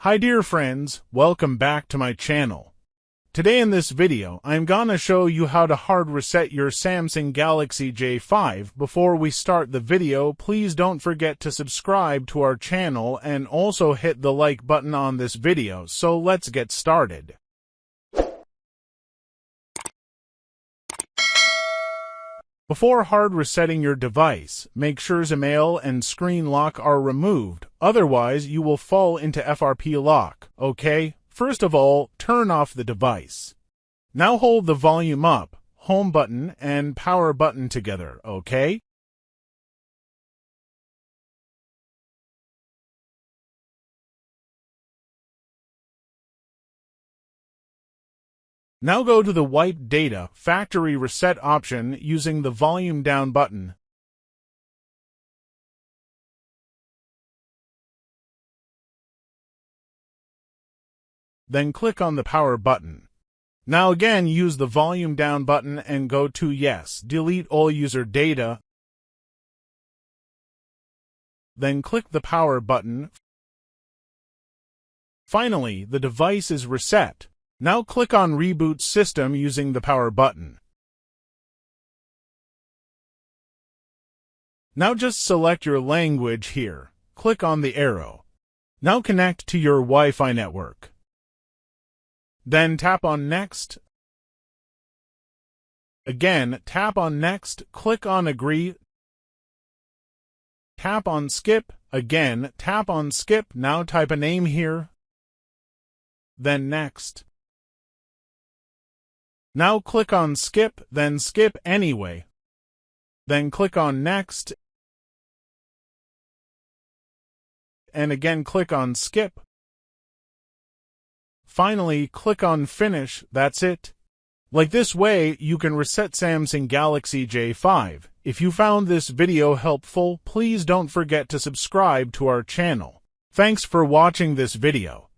Hi dear friends, welcome back to my channel. Today in this video, I'm gonna show you how to hard reset your Samsung Galaxy J5. Before we start the video, please don't forget to subscribe to our channel and also hit the like button on this video. So let's get started. Before hard resetting your device, make sure email and screen lock are removed, otherwise you will fall into FRP lock, okay? First of all, turn off the device. Now hold the volume up, home button, and power button together, okay? Now go to the Wipe Data Factory Reset option using the volume down button. Then click on the power button. Now again use the volume down button and go to Yes, delete all user data. Then click the power button. Finally, the device is reset. Now click on Reboot System using the power button. Now just select your language here. Click on the arrow. Now connect to your Wi-Fi network. Then tap on Next. Again, tap on Next, click on Agree. Tap on Skip. Again, tap on Skip. Now type a name here. Then Next. Now click on Skip, then Skip Anyway. Then click on Next. And again click on Skip. Finally, click on Finish. That's it. Like this way, you can reset Samsung Galaxy J5. If you found this video helpful, please don't forget to subscribe to our channel. Thanks for watching this video.